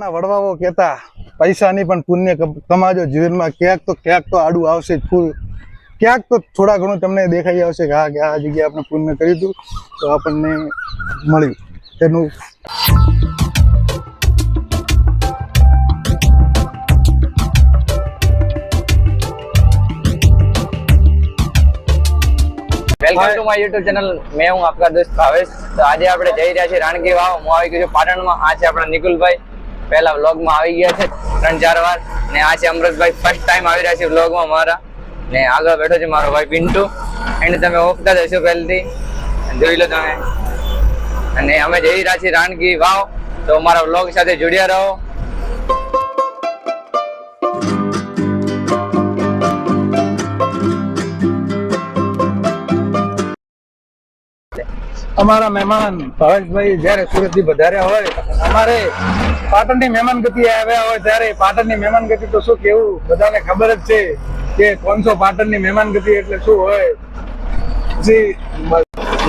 ના વડવાઓ કહેતા પૈસાની પણ પુણ્ય કમાજો જીવનમાં, ક્યાંક તો આડું આવશે ફૂલ, ક્યાંક તો થોડા ઘણું તમને દેખાઈ આવશે કે હા કે આ જગ્યાએ આપણે પુણ્ય કર્યું હતું તો આપણને મળ્યું તેનું. Welcome to my YouTube channel. मैं हूं आपका दोस्त भावेश. तो આજે આપણે જઈ રહ્યા છીએ રાણકી વાવ. હું આવી ગયો છું પાટણમાં. આ છે આપણા નિકુલભાઈ, પહેલા વ્લોગમાં આવી ગયા છે 3-4 વાર. ને આ છે અમૃતભાઈ, ફર્સ્ટ ટાઈમ આવી રહ્યા છે વ્લોગમાં મારા. ને આગળ બેઠો છે મારો ભાઈ પિન્ટુ. એને તમે ઓળખતા જશો પહેલથી, જોઈ લો તમે. અને અમે જઈ રહ્યા છીએ રાણકી વાવ. તો મારા વ્લોગ સાથે જોડ્યા રહો. અમારા મહેમાન ભાવેશભાઈ જયારે સુરત થી વધાર્યા હોય, અમારે પાટણની મહેમાન ગતિ આવ્યા હોય ત્યારે પાટણની મહેમાન ગતિ તો શું કેવું, બધાને ખબર જ છે કે 500 પાટણની મહેમાન ગતિ એટલે શું હોય.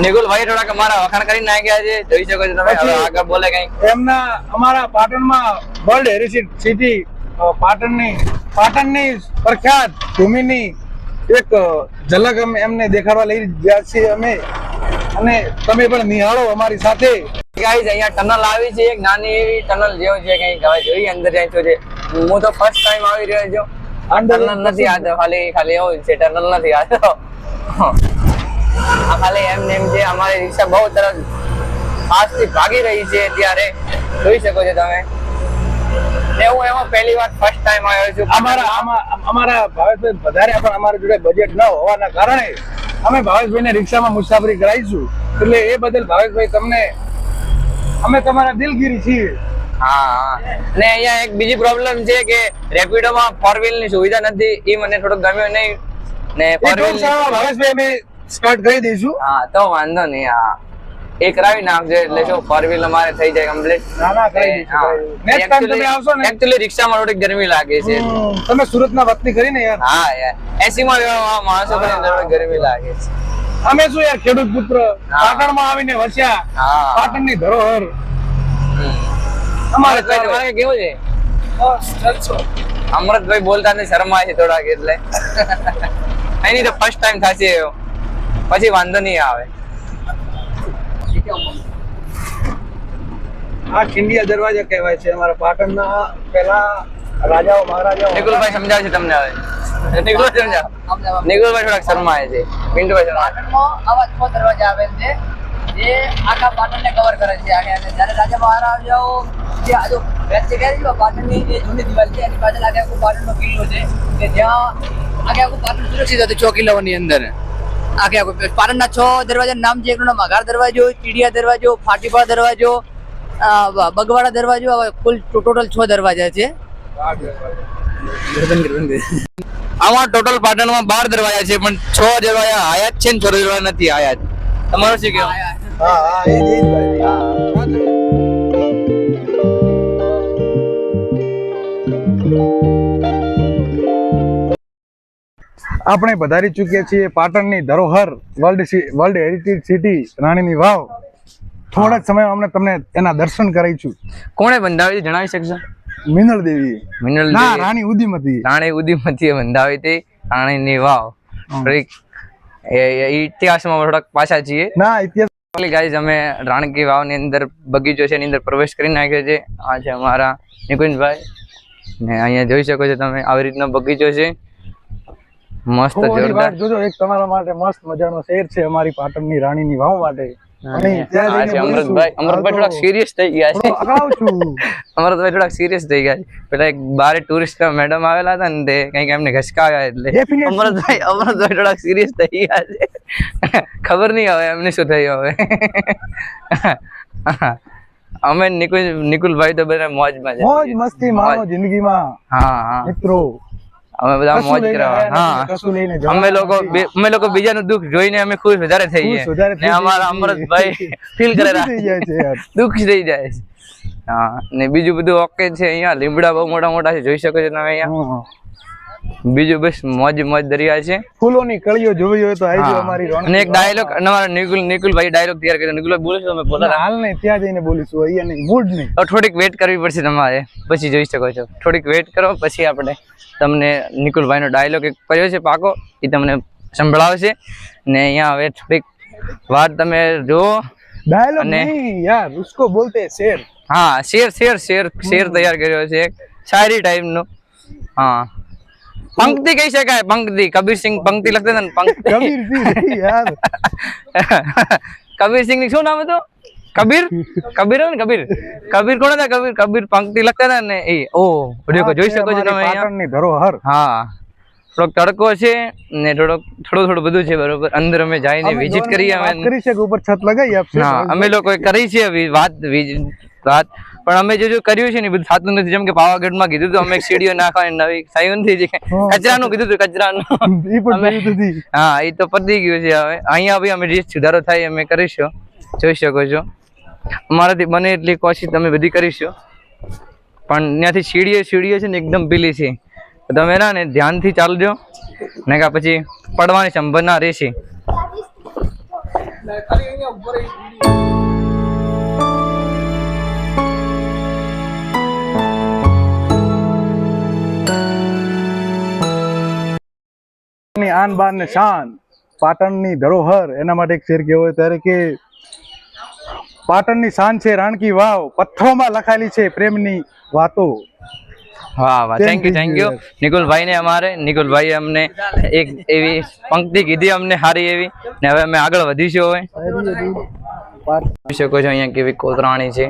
નિકુલભાઈ થોડાક અમારા વખાણ કરી નાખ્યા છે, જોઈ શકો છો તમે. હવે આગળ બોલે કઈ એમના અમારા પાટણમાં વર્લ્ડ હેરિટેજ સિટી પાટણની પ્રખ્યાત ભૂમિની એક ઝલક અમે એમને દેખાડવા લઈ ગયા છીએ અમે, અને તમે પણ નિહાળો અમારી સાથે. ગાઈસ અહીંયા ટનલ આવી છે, એક નાની એવી ટનલ જેવું છે, કઈ હવે જોઈએ અંદર જાય તો છે. હું તો ફર્સ્ટ ટાઈમ આવી રહ્યો છું. ટનલ નથી આવતો, ખાલી એવું છે, ટનલ નથી આવતો. આ ખાલી એમ છે. અમારી રિક્ષા બહુ તરફ ફાસ્ટથી ભાગી રહી છે અત્યારે, જોઈ શકો છો તમે. ને હું એમાં પહેલી વાર ફર્સ્ટ ટાઈમ આવ્યો છું. અમારા ભાવેશભાઈ વધારે પણ અમારા જોડે બજેટ ન હોવાના કારણે અમે ભાવેશભાઈને રિક્ષામાં મુસાફરી કરાવીશું, એટલે એ બદલ ભાવેશભાઈ તમને અમે તમારા દિલગીરી છીએ. હા, ને અહીંયા એક બીજી પ્રોબ્લેમ છે કે રેપિડોમાં 4 ની સુવિધા નથી. એ મને થોડું ગમ્યું નહીં. ને 4 ભાવેશભાઈ અમે સ્ટાર્ટ કરી દઈશું. હા, તો વાંધો નહીં. હા, એ કરાવી નાખજો એટલે શું 4 અમારે થઈ જાય કમ્પ્લીટ. ના કરી દઈશું. નેક્સ્ટ ટાઈમ તમે આવશો ને, એક્ચ્યુઅલી રિક્ષામાં થોડી ગરમી લાગે છે. તમે સુરતના વતની કરીને યાર. હા યાર, એસી માં માણસો કરીને થોડી ગરમી લાગે છે. અમે શું યાર ખેડૂત પુત્ર, પાટણમાં આવીને વસ્યા, પાટણની ધરોહર. અમારે કેવું છે, અમૃતભાઈ બોલતા ને શરમાય છે થોડાક, એટલે એની તો ફર્સ્ટ ટાઈમ થશે, પછી વાંધો નહીં આવે. આ ખીંડિયા દરવાજા કહેવાય છે અમારા પાટણના. પેલા રાજાઓ મહારાજાઓ. નિકુલભાઈ સમજાવે છે તમને હવે. નિકુલભાઈ થોડાક શરમાય છે. પિન્ટુભાઈ પાટણમાં આવા 6 દરવાજા આવેલ છે જે આખા પાટણને કવર કરે છે. જ્યારે રાજા મહારાજાઓ જે આજુ પાટણની જે જૂની દિવાલ છે એની પાછળ આખે આખું પાટણનો કિલ્લો છે કે જ્યાં આખે આખું પાટણ સુરક્ષિત હતું 6 કિલ્લાઓની અંદર. આખે આખું પાટણના 6 દરવાજાનું નામ છે. એકનું નામ અઘાર દરવાજો, ચીડિયા દરવાજો, ફાટીપા દરવાજો, બગવાડા દરવાજો. કુલ ટોટલ 6 દરવાજા છે. આમાં ટોટલ પાટણમાં 12 દરવાજા છે, પણ 6 દરવાજા આયાત છે ને 6 દરવાજા નથી આયાત. તમારું શું કહેવું? આપણે પધારી ચૂક્યા છીએ પાટણની ધરોહર વર્લ્ડ હેરિટેજ સિટી રાણીની વાવ. થોડા જ સમય અમને તમને એના દર્શન કરાવીશું. કોણે બંધાવી જણાવી શકશો? મિનળ દેવી. ના, રાણી ઉદીમતી. રાણી ઉદીમતીએ બંધાવી હતી રાણીની વાવ. ઇતિહાસમાં થોડાક પાછા છીએ. ના, ઇતિહાસ ગાઈઝ અમે રાણકી વાવની અંદર બગીચો છે એની અંદર પ્રવેશ કરી નાખ્યો છે. આ છે અમારા નિકુંજભાઈ, ને અહીંયા જોઈ શકો છો તમે આવી રીતનો બગીચો છે, મસ્ત જોરદાર. જોજો, એક તમારા માટે મસ્ત મજાનો શેર છે અમારી પાટણની રાણીની વાવ માટે. અમૃતભાઈ થોડાક સિરિયસ થઈ ગયા છે. અમૃતભાઈ થોડાક સિરિયસ થઈ ગયા છે. પેલા એક બારે ટુરિસ્ટ મેડમ આવેલા હતા ને, તે કઈક એમને ઘસકાવ્યા એટલે અમૃતભાઈ થોડાક સિરિયસ થઈ ગયા છે. ખબર નહીં હવે એમને શું થયું હવે. અમે નિકુલભાઈ તો બધા મોજમાં મોજ મસ્તી માણો જિંદગીમાં. હા મિત્રો, અમે બધા મોજ કરવા. હા, અમે લોકો બીજાનું દુઃખ જોઈને અમે ખુશ વધારે થઈએ. અમારા અમૃતભાઈ ફીલ કરે દુઃખ થઈ જાય. હા, ને બીજું બધું ઓકે છે. અહીંયા લીમડા બહુ મોટા મોટા છે, જોઈ શકો છો તમે. અહીંયા બીજું બસ મોજ મોજ દરિયા છે. ફૂલોની કળીઓ જોવી હોય તો આવી હા. અમારી અને એક ડાયલોગ અમારા નિકુલભાઈ ડાયલોગ તૈયાર કર્યો. નિકુલભાઈ બોલો છો તમે બોલા હાલ નહીં, ત્યાં જઈને બોલીશું, અહીંયા નહીં, મૂડ નહીં. થોડીક વેટ કરવી પડશે તમારે, પછી જોઈ શકો છો. થોડીક વેટ કરો પછી આપણે તમને નિકુલભાઈનો ડાયલોગ એક કર્યો છે પાકો, એ તમને સંભળાવશે. ને અહીંયા હવે થોડીક વાત તમે જુઓ. ડાયલોગ અને- નહીં યાર, ઉસકો બોલતે હૈ શેર. હા, શેર તૈયાર કર્યો છે એક શાયરી ટાઈપનો. હા, પંક્તિ કહી શકાય, પંક્તિ. કબીર સિંહ પંક્તિ લખતા હતા ને, પંક્તિ. કબીર સિંહ યાર. કબીર સિંહ શું નામ હતું? કબીર ને કબીર કોણ હતા? કબીર પંક્તિ લખતા હતા ને એ. ઓ દેખો, જોઈ શકો છો તમે અહીંયા. પાટણની ધરોહર. હા, થોડોક તડકો છે ને થોડું બધું છે. બરોબર, અંદર અમે જઈને વિઝિટ કરી. વાત કરી છે કે ઉપર છત લગાવી આપશે. હા, અમે લોકો કરી છે વાત, પણ અમે જે કર્યું છે ને બધું થતું નથી. જેમ કે પાવાગઢમાં કીધું હતું અમે એક સીડીઓ નાખવાની નવી સાયું નથી, જે કચરાનું કીધું હતું, કચરાનું. ઈ પણ જોયું નથી. હા, એ તો પતી ગયું છે. હવે અહીંયા બી અમે જે સુધારો થાય અમે કરીશું, જોઈ શકો છો. અમારાથી બને એટલી કોશિશ તમે બધી કરીશું. પણ ત્યાંથી સીડીઓ છે ને એકદમ પીલી છે, તમે ના ને ધ્યાનથી ચાલજો, ને કે પછી પડવાની સંભાવના રહેશે. ની આન બાન ને શાન, પાટણની ધરોહર. એના માટે એક શેર કહેવો હોય ત્યારે કે પાટણની શાન છે રાણકી વાવ, પથ્થરોમાં લખાયેલી છે પ્રેમની વાતો. વાહ વાહ, થેન્ક યુ નિકુલભાઈ અમને એક એવી પંક્તિ કીધી અમને સારી એવી, ને હવે અમે આગળ વધીશું. હવે જોઈ શકો છો અહીંયા કેવી કોતરાણી છે.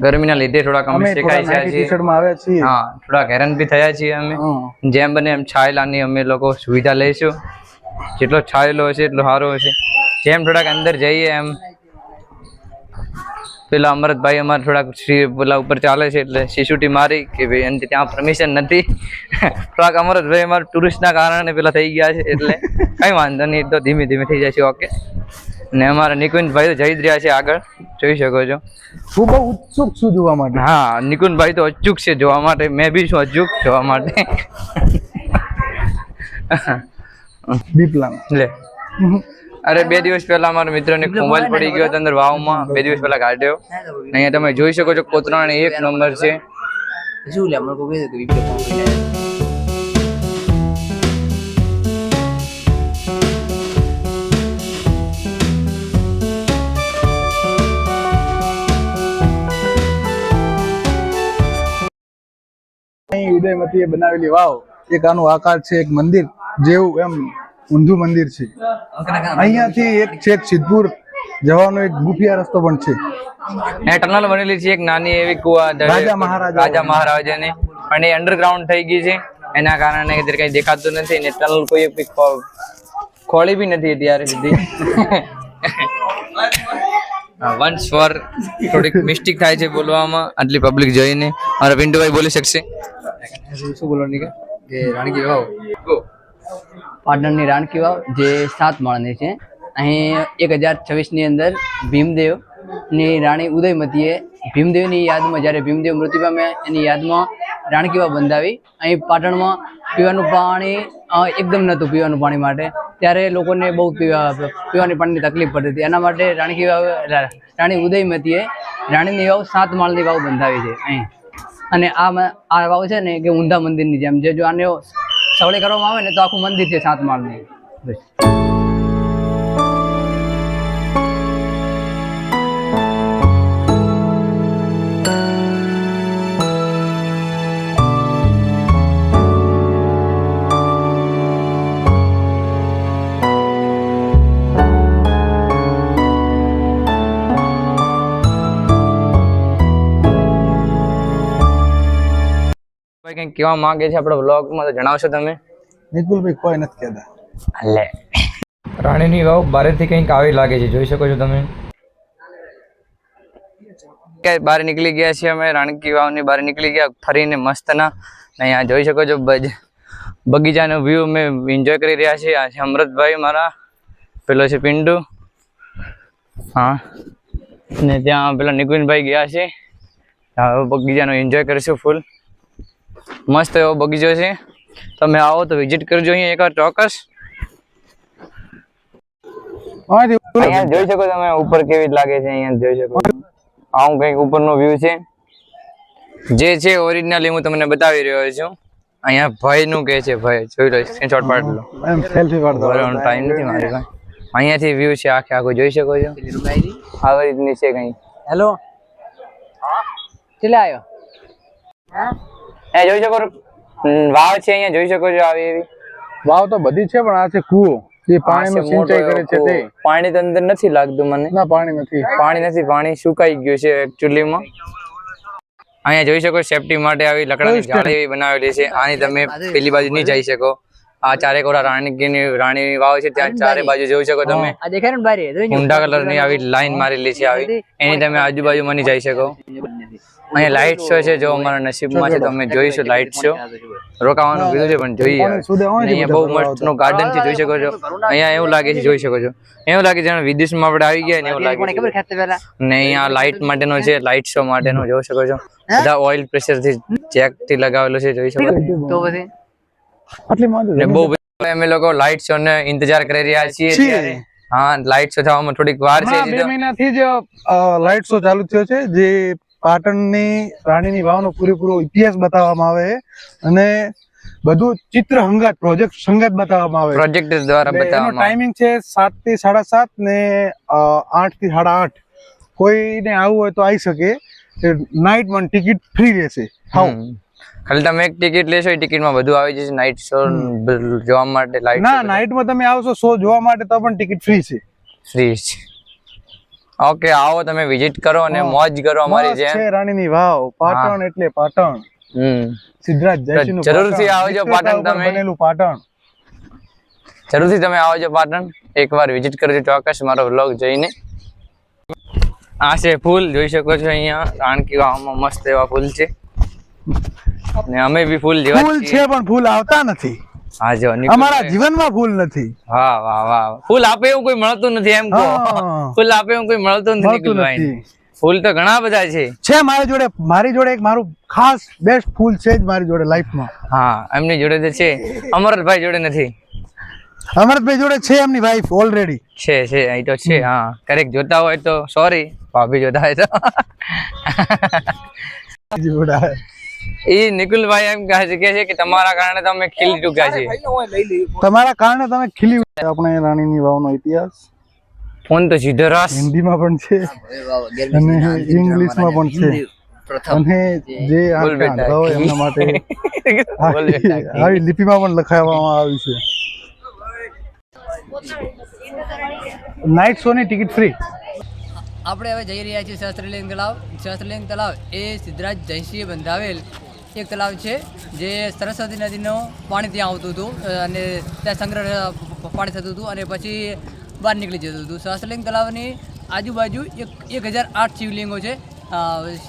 ગરમીના લીધે થોડાક અમે શેકાઈ ગયા છીએ. ટી-શર્ટમાં આવ્યા છીએ. હા, થોડાક હેરાન બી થયા છીએ અમે. જેમ બને એમ છાયલાની અમે લોકો સુવિધા લઈશું. જેટલો છાયેલો હશે એટલો સારો હશે. જેમ થોડાક અંદર જઈએ એમ પેલા અમરતભાઈ અમારે થોડાક પેલા ઉપર ચાલે છે એટલે સિસ્યુટી મારી કે ભાઈ એનાથી ત્યાં પરમિશન નથી. થોડાક અમરતભાઈ અમારા ટુરિસ્ટના કારણે પેલા થઈ ગયા છે એટલે કઈ વાંધો નહીં, તો ધીમે ધીમે થઈ જશે. ઓકે. ને અમારા નિકુંજભાઈ તો જઈ જ રહ્યા છે આગળ, જોઈ શકો છો. હું બહુ ઉત્સુક છું જોવા માટે. હા, નિકુંજભાઈ તો અચૂક છે જોવા માટે, મેં બી છું અચૂક જોવા માટે. બીપલામ લે, અરે 2 દિવસ પહેલા અમારા મિત્રને મોબાઈલ પડી ગયો હતો અંદર વાવમાં, 2 દિવસ પહેલા કાઢ્યો. અહીંયા તમે જોઈ શકો છો કોતરાણી 1 નંબર છે. શું લે મને કોઈ કીધું કે વિડિયો કોલ કરી અહીં ઉદયમતીએ બનાવેલી વાવ, એક આનું આકાર છે એક મંદિર જેવું, એમ ઊંધું મંદિર છે. અહીંયાથી એક છેક સિદ્ધપુર જવાનો એક ગુફિયા રસ્તો પણ છે. ને ટનલ બનેલી છે એક નાની એવી કુવા, રાજા મહારાજાની, પણ એ અંડરગ્રાઉન્ડ થઈ ગઈ છે. એના કારણે કઈ દેખાતું નથી ને ટનલ કોઈ ખોળી બી નથી અત્યારે સુધી. વન્સ ફોર થોડીક મિસ્ટેક થાય છે બોલવામાં, આટલી પબ્લિક જોઈને. મારા પિન્ટુભાઈ બોલી શકશે. શું બોલવાની કે રાણકી વાવ, પાટણની રાણકી વાવ જે 7 માળની છે. અહીં 1026 ની અંદર ભીમદેવની રાણી ઉદયમતીએ ભીમદેવની યાદમાં, જ્યારે ભીમદેવ મૃત્યુ પામ્યા એની યાદમાં રાણકી વાવ બંધાવી. અહીં પાટણમાં પીવાનું પાણી એકદમ નહોતું પીવાનું પાણી માટે, ત્યારે લોકોને બહુ પીવાની પાણીની તકલીફ પડતી હતી. એના માટે રાણકી વાવ, રાણી ઉદયમતીએ રાણીની વાવ 7 માળની વાવ બંધાવી છે અહીં. અને આ વાવ છે ને કે ઊંધા મંદિરની જેમ છે. જો આને સવળી કરવામાં આવે ને તો આખું મંદિર છે 7 માળની. બસ. કંઈક કહેવા માંગે છે આપણા વ્લોગમાં, તો જણાવશો તમે? નિકુલભાઈ કોઈ નથી કહેતા. લે, રાણીની વાવ બારેથી કંઈક આવી લાગે છે, જોઈ શકો છો તમે. બહાર નીકળી ગયા છીએ અમે, રાણકી વાવની બહાર નીકળી ગયા ફરીને મસ્તના. અહીંયા જોઈ શકો છો બગીચાનો વ્યૂ અમે એન્જોય કરી રહ્યા છીએ. આ છે અમૃતભાઈ મારા, પેલો છે પિન્ટુ. હા, ને ત્યાં પેલા નિકુંજભાઈ ગયા છે. હવે બગીચાનો એન્જોય કરીશું ફૂલ. મસ્ત એવો બગીચો છે. તમે આવો તો વિઝિટ કરજો અહીંયા એકવાર ચોક્કસ. અહીંયા જોઈ શકો તમે ઉપર કેવી લાગે છે. અહીંયા જોઈ શકો આવું કંઈક ઉપરનો વ્યૂ છે જે છે ઓરિજિનલી હું તમને બતાવી રહ્યો છું. અહીંયા ભાઈ નું કે છે, ભાઈ જોઈ લો, સ્ક્રીનશોટ પાડી લો. સેલ્ફી પાડતો ટાઈમ નથી મારી પાસે. અહીંયાથી વ્યૂ છે આખું જોઈ શકો છો. આવી રીતની છે કઈ. હેલો કેટલે આવ્યો? અહીંયા જોઈ શકો વાવ છે, અહીંયા જોઈ શકો છો. આવી એવી વાવ તો બધી છે, પણ આ છે કૂવો, જે પાણીનું સિંચાઈ કરે છે તે. પાણી તો અંદર નથી લાગતું મને. ના, પાણી નથી. પાણી સુકાઈ ગયું છે એકચ્યુઅલી માં. અહીંયા જોઈ શકો સેફટી માટે આવી લકડાની જાળી એવી બનાવેલી છે. આની તમે પેલી બાજુ નહીં જઈ શકો. આ ચારે કોરા રાણીની વાવ છે, ત્યાં ચારે બાજુ જોઈ શકો તમે. આ દેખાય ને બારી ઊંડા કલરની આવી લાઈન મારેલી છે આવી, એની તમે આજુબાજુમાં નહીં જઈ શકો. અહીંયા લાઇટ શો છે, જો અમારા નસીબમાં છે તો અમે જોઈશું લાઇટ શો. રોકાવાનું કીધું છે પણ જોઈએ. અહીંયા બહુ મસ્ત નું ગાર્ડન છે, જોઈ શકો છો. અહીંયા એવું લાગે છે, જોઈ શકો છો, એવું લાગે છે વિદેશમાં આપણે આવી ગયા ને એવું લાગે છે. ને અહીંયા લાઇટ માટેનો છે, લાઇટ શો માટેનો જોઈ શકો છો. બધા ઓઇલ પ્રેશર થી ચેક થી લગાવેલો છે, જોઈ શકો તો પછી છો. બહુ અમે લોકો લાઇટ શો ને ઇંતજાર કરી રહ્યા છીએ. હા, લાઇટ શો થવામાં થોડીક વાર છે. 2 મહિનાથી જ લાઇટ શો ચાલુ થયો છે, જે પાટણની રાણીની વાવનો પૂરેપૂરો ઇતિહાસ બતાવવામાં આવે છે અને બધું ચિત્ર હંગાત પ્રોજેક્ટ સંગાત બતાવવામાં આવે. પ્રોજેક્ટ દ્વારા બતાવવામાં. ટાઈમિંગ છે 7 થી 7:30 ને 8 થી 8:30. કોઈને આવવું હોય તો આવી શકે. નાઇટમાં ટિકિટ ફ્રી રહેશે. ખાલી તમે એક ટિકિટ લેશો, એ ટિકિટમાં બધું આવી જશે. નાઇટ શો જોવા માટે ના, નાઇટમાં તમે આવશો શો જોવા માટે તો પણ ટિકિટ ફ્રી છે. ફ્રી છે. ઓકે, આવો તમે વિઝિટ કરો અને મોજ કરો અમારી જેમ. છે રાણીની વાવ, પાટણ એટલે પાટણ. સિદ્ધરાજ જયસિંહનું જરૂરથી આવજો પાટણ. તમે બનેલું પાટણ જરૂરથી તમે આવજો પાટણ, એકવાર વિઝિટ કરજો ચોક્કસ મારો વ્લોગ જોઈને. આ છે ફૂલ, જોઈ શકો છો. અહીંયા રાણકી વાવમાં મસ્ત એવા ફૂલ છે ને અમે બી ફૂલ જેવા ફૂલ છે, પણ ફૂલ આવતા નથી. હા, જો અમારા જીવનમાં ફૂલ નથી. વાહ વાહ વાહ. ફૂલ આપે એવું કોઈ મળતું નથી, એમ કહો. ફૂલ આપે એવું કોઈ મળતું નથી નિકુલભાઈ. ફૂલ તો ઘણા બધા છે મારી જોડે એક મારું ખાસ બેસ્ટ ફૂલ છે જ મારી જોડે લાઈફમાં. હા, એમની જોડે તો છે. અમરતભાઈ જોડે નથી. અમરતભાઈ જોડે છે, એમની વાઈફ ઓલરેડી છે. અહીં તો છે. હા, ક્યારેક જોતા હોય તો સોરી, ભાભી જોતા હોય તો. એ નિકુલભાઈ એમ કહે છે કે તમારા કારણે તો અમે ખીલી ચૂક્યા છીએ. તમારા કારણે તમે ખીલી. આપણે રાણીની વાવનો ઇતિહાસ ફોન તો સીધો રસ હિન્દીમાં પણ છે અને ઇંગ્લિશમાં પણ છે. અને જે એમના માટે આવી લિપિમાં પણ લખાવવામાં આવી છે. નાઇટ શો ની ટિકિટ ફ્રી. આપણે હવે જઈ રહ્યા છીએ સહસ્ત્રલિંગ તળાવ. સહસ્ત્રલિંગ તળાવ એ સિદ્ધરાજ જયસિંહે બંધાવેલ એક તળાવ છે, જે સરસ્વતી નદીનું પાણી ત્યાં આવતું હતું અને ત્યાં સંગ્રહ પાણી થતું હતું અને પછી બહાર નીકળી જતું હતું. સહસ્ત્રલિંગ તળાવની આજુબાજુ 1008 શિવલિંગો છે.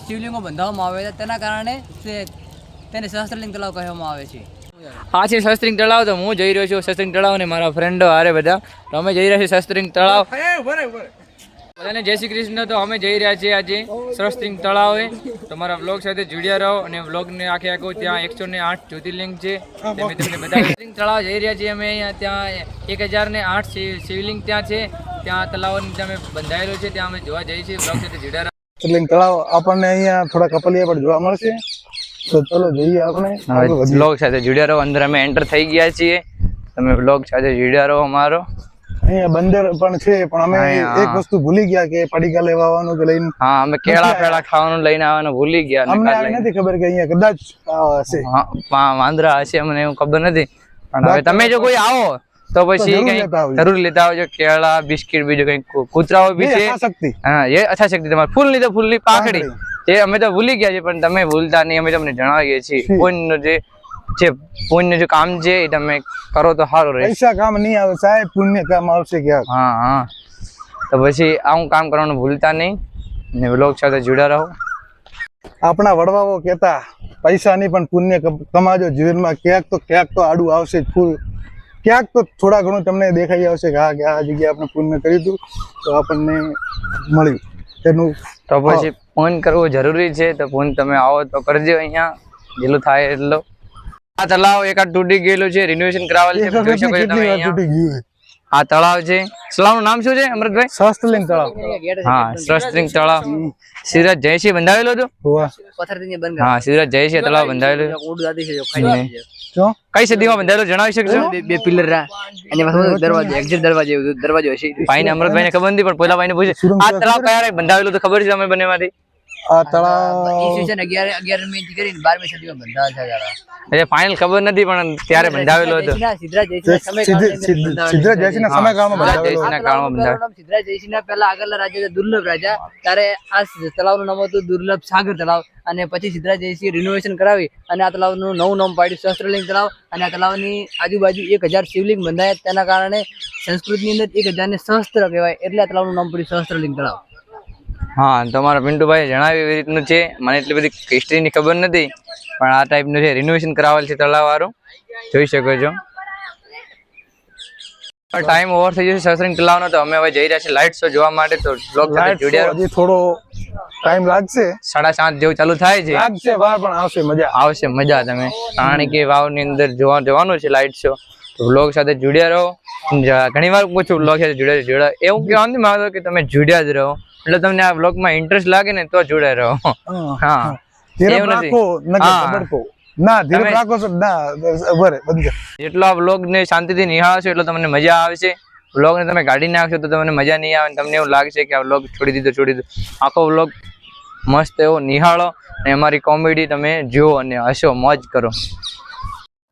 શિવલિંગો બંધાવવામાં આવે છે, તેના કારણે તેને સહસ્ત્રલિંગ તળાવ કહેવામાં આવે છે. આ છે સહસ્ત્રલિંગ તળાવ. તો હું જઈ રહ્યો છું સહસ્ત્રલિંગ તળાવ અને મારા ફ્રેન્ડો હારે બધા. તો અમે જઈ રહ્યા છીએ સહસ્ત્રલિંગ તળાવ. બધાને જય શ્રી કૃષ્ણ. તો અમે જઈ રહ્યા છીએ આજે સહસ્ત્રલિંગ તળાવે. તમારા વ્લોગ સાથે જોડ્યા રહો અને વ્લોગને આખો ત્યાં 108 જ્યોતિર્લિંગ છે, તમે તમને બધા તળાવ જઈ રહ્યા છીએ અમે. અહીંયા ત્યાં 1008 શિવલિંગ ત્યાં છે. ત્યાં તળાવની તમે બંધાયેલો છે, ત્યાં અમે જોવા જઈએ છીએ. વ્લોગ સાથે જોડ્યા રહો. સહસ્ત્રલિંગ તળાવ આપણને અહીંયા થોડા કપલિયા પણ જોવા મળશે. તો ચલો જઈએ આપણે. વ્લોગ સાથે જોડ્યા રહો. અંદર અમે એન્ટર થઈ ગયા છીએ. તમે વ્લોગ સાથે જોડ્યા રહો અમારો. અહીંયા બંદર પણ છે, પણ અમે એક વસ્તુ ભૂલી ગયા કે પડીકા લેવા આવવાનું કે લઈને. હા, અમે કેળા ખાવાનું લઈને આવવાનું ભૂલી ગયા. અમને નથી ખબર કે અહીંયા કદાચ હશે વાંદરા હશે, અમને એવું ખબર નથી. પણ હવે તમે જો કોઈ આવો તો પછી જરૂર લેતા આવજો. કેળા, બિસ્કિટ, બીજું કઈ કૂતરાઓ બી છે. હા, એ અચ્છા શક્તિ તમારે. ફૂલની તો ફૂલની પાકડી જે અમે તો ભૂલી ગયા છે, પણ તમે ભૂલતા નહીં. અમે તમને જણાવીએ છીએ પુણ્યનું જે કામ છે એ તમે કરો તો સારું રહે. પૈસા કામ નહીં આવે સાહેબ, પુણ્ય કામ આવશે ક્યાંક. હા, તો પછી આવું કામ કરવાનું ભૂલતા નહીં ને વ્લોગ સાથે જોડ્યા રહો. આપણા વડવાઓ કહેતા પૈસા નહીં પણ પુણ્ય કમાજો જીવનમાં. ક્યાંક તો આડું આવશે જ ફૂલ. ક્યાંક તો થોડા ઘણું તમને દેખાઈ આવશે કે હા કે આ જગ્યાએ આપણે પુણ્ય કર્યું હતું તો આપણને મળ્યું એનું. તો પછી ફોન કરવો જરૂરી છે. તો ફોન તમે આવો તો કરજો. અહીંયા જેટલું થાય એટલો. આ તળાવ એકાદ તૂટી ગયેલું છે, રિનોવેશન કરાવેલ છે, એક જોઈ શકો છો વખત તમે કેટલી વાર અહીંયા. તૂટી ગયું હોય. આ તળાવ છે. તળાવનું નામ શું છે અમૃતભાઈ? સહસ્ત્રલિંગ તળાવ. હા, સહસ્ત્રલિંગ તળાવ. શિવરાજ જયસિંહ બંધાવેલું હતું. હોવા. પથ્થરથી બંધ હા, શિવરાજ જયસિંહ તળાવ બંધાવેલું. ઊંડ દાદી છે જો ખાઈ છે. જો કઈ સદીમાં બંધાવેલું જણાવી શકશો? બે પિલર રા અને પાછો દરવાજો એક્ઝિટ દરવાજો હશે. ભાઈને અમૃતભાઈને ખબર નથી, પણ પેલા ભાઈને પૂછે આ તળાવ કયારે બંધાવેલું તો ખબર છે તમે બંનેમાંથી? આ તળાવ ઈસવીસન 11મી થી કરીને 12મી સદીમાં બંધાયેલ છે જરા. એટલે ફાઇનલ ખબર નથી, પણ ત્યારે બંધાવેલું હતું. સિદ્ધરાજ જયસિંહના સમયકાળની અંદર બંધાવેલ છે. સિદ્ધરાજ જયસિંહના સમયગાળામાં સિદ્ધરાજ બંધાવેલો. જયસિંહના કાળમાં બંધાવેલું. નામ સિદ્ધરાજ જયસિંહના પહેલા આગળના રાજા દુર્લભ રાજા, ત્યારે આ તળાવનું નામ હતું દુર્લભ સાગર તળાવ. અને પછી સિદ્ધરાજ જયસિંહ રિનોવેશન કરાવી અને આ તળાવનું નવું નામ પાડ્યું સહસ્ત્રલિંગ તળાવ. અને આ તળાવની આજુબાજુ 1000 શિવલિંગ બંધાયા. તેના કારણે સંસ્કૃતની અંદર 1000 ને સહસ્ત્ર કહેવાય, એટલે આ તળાવનું નામ પડ્યું સહસ્ત્રલિંગ તળાવ. હા, તમારા પિન્ટુભાઈ જણાવ્યું એવી રીતનું છે. મને એટલી બધી હિસ્ટ્રીની ખબર નથી, પણ આ ટાઈપનું છે. રિનોવેશન કરાવેલ છે તળાવ વાળું, જોઈ શકો છો. ટાઈમ ઓવર થઈ જશે સહસ્ત્રલિંગ તળાવનો, તો અમે હવે જઈ રહ્યા છીએ લાઇટ શો જોવા માટે. તો બ્લોગ સાથે લાઈટ જોડ્યા રહો. હજી થોડો ટાઈમ લાગશે 7:30 જેવું ચાલુ થાય છે. વાર પણ આવશે મજા. આવશે મજા. તમે રાણીકી વાવની અંદર જોવા જવાનું છે લાઇટ શો, તો બ્લોગ સાથે જોડ્યા રહો. ઘણી વાર પૂછું બ્લોગ સાથે જોડ્યા એવું કહેવાનું નથી માંગતો કે તમે જોડ્યા જ રહો, એટલે તમને આ બ્લોગમાં ઇન્ટરેસ્ટ લાગે ને તો જોડ્યા રહો. હા, ધીરે એવું નથી. રાખો નકર હા. તબડકો. ના ધીરે તમે- રાખો છો ના બરે બંધ કર. જેટલો આ બ્લોગ ને શાંતિથી નિહાળશો એટલો તમને મજા આવશે. બ્લોગ ને તમે કાઢી નાખશો તો તમને મજા નહીં આવે, તમને એવું લાગશે કે આ બ્લોગ છોડી દીધો. આખો બ્લોગ મસ્ત એવો નિહાળો અને અમારી કોમેડી તમે જુઓ અને હસો મોજ કરો.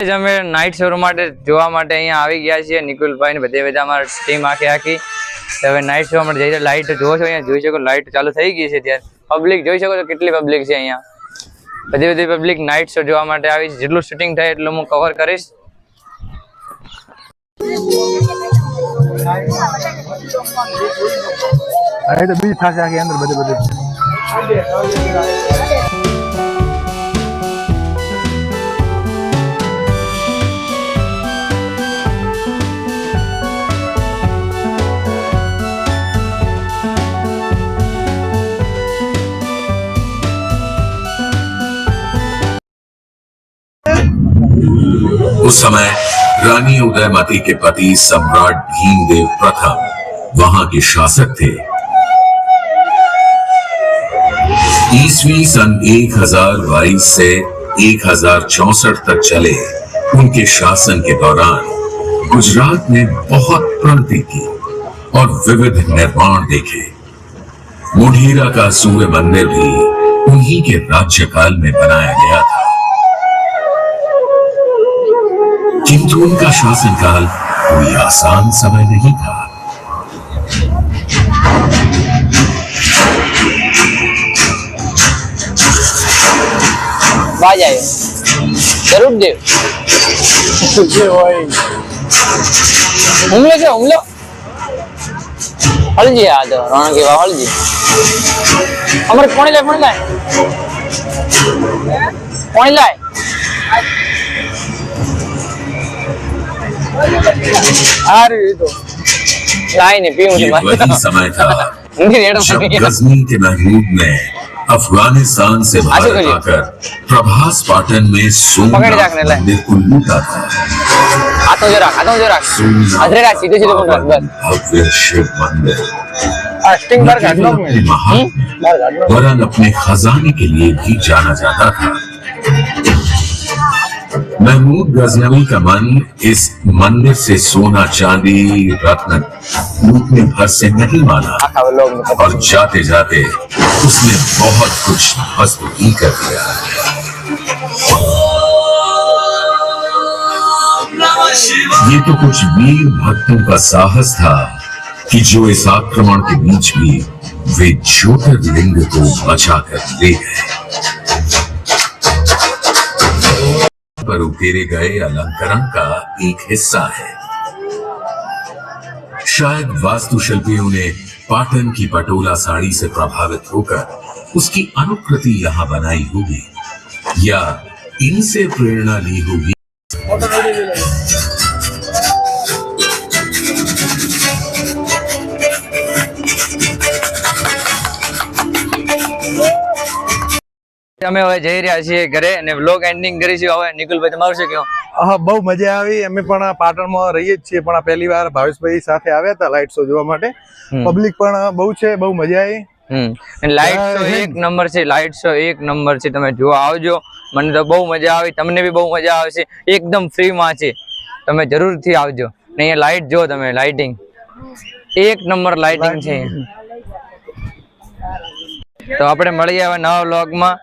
અમે નાઇટ શો માટે જોવા માટે અહીંયા આવી ગયા છીએ. નિકુલભાઈ ને બધે અમારી ટીમ આખી હવે નાઇટ શો માટે જઈ લાઇટ જોવો છો, અહીંયા જોઈ શકો લાઇટ ચાલુ થઈ ગઈ છે. ત્યારે પબ્લિક જોઈ શકો છો કેટલી પબ્લિક છે અહીંયા. બધી પબ્લિક નાઇટ શો જોવા માટે આવી છે. જેટલું શૂટિંગ થાય એટલું હું કવર કરીશ. અરે તો બીજ થશે આખી અંદર બધે उस समय रानी उदयमती के पति सम्राट भीमदेव प्रथम वहां के शासक थे। ईस्वी सन 1022 से 1064 तक चले उनके शासन के दौरान गुजरात ने बहुत प्रगति की और विविध निर्माण देखे। मुढीरा का सूर्य मंदिर भी उन्हीं के राज्यकाल में बनाया गया था, किंतु उनका शासनकाल कोई आसान समय नहीं था। બાજ આવ્યો જરૂર દેવ હુમલો છે હુમલો હળજી આ તો રાણકી વાવ હળજી અમારે પાણી લાય અરે તો લાય ને પીવું ये છે वही समय था जब गजनी के महमूद ने अफगानिस्तान से भारत आकर प्रभास पाटन में सोमनाथ मंदिर को लूटा था। હાથો જો રાખ सोमनाथ અધરે રાખ સીધે સીધે પકડ બસ भव्य शिव मंदिर આ સ્ટિંગ બાર કાઢ केवल લો अपने महात्म्य वरन अपने खजाने के लिए भी जाना जाता था। महमूद गजनवी का मन इस मंदिर से सोना चांदी रत्न लूटने भर से नहीं माना આખા લોગ और जाते जाते उसने बहुत कुछ ध्वस्त भी कर दिया। ये तो कुछ वीर भक्तों का साहस था कि जो इस आक्रमण के बीच भी वे ज्योतिर्लिंग को बचा कर ले गए। पर उकेरे गए अलंकरण का एक हिस्सा है। शायद वास्तुशिल्पियों ने पाटन की पटोला साड़ी से प्रभावित होकर उसकी अनुकृति यहाँ बनाई होगी या इनसे प्रेरणा ली होगी। અમે હવે જઈ રહ્યા છીએ ઘરે અને વ્લોગ એન્ડિંગ કરીશું. હવે નિકુલભાઈ તમારું શું કહો? હા, બહુ મજા આવી. અમે પણ પાટણમાં રહીએ જ છીએ, પણ આ પહેલી વાર ભાવેશભાઈ સાથે આવ્યા હતા લાઇટ શો જોવા માટે. પબ્લિક પણ બહુ છે, બહુ મજા આવી. લાઇટ શો એક નંબર છે, લાઇટ શો એક નંબર છે. તમે જોવા આવજો, મને તો બહુ મજા આવી, તમને બી બહુ મજા આવશે. એકદમ ફ્રીમાં છે, તમે જરૂરથી આવજો. ને અહીંયા લાઇટ જો તમે, લાઇટિંગ એક નંબર લાઇટિંગ છે. તો આપણે મળીએ હવે નવા વ્લોગમાં.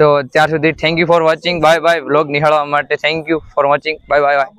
તો ત્યાર સુધી thank you for watching. Bye bye. Vlog નિહાળવા માટે thank you for watching. Bye bye bye.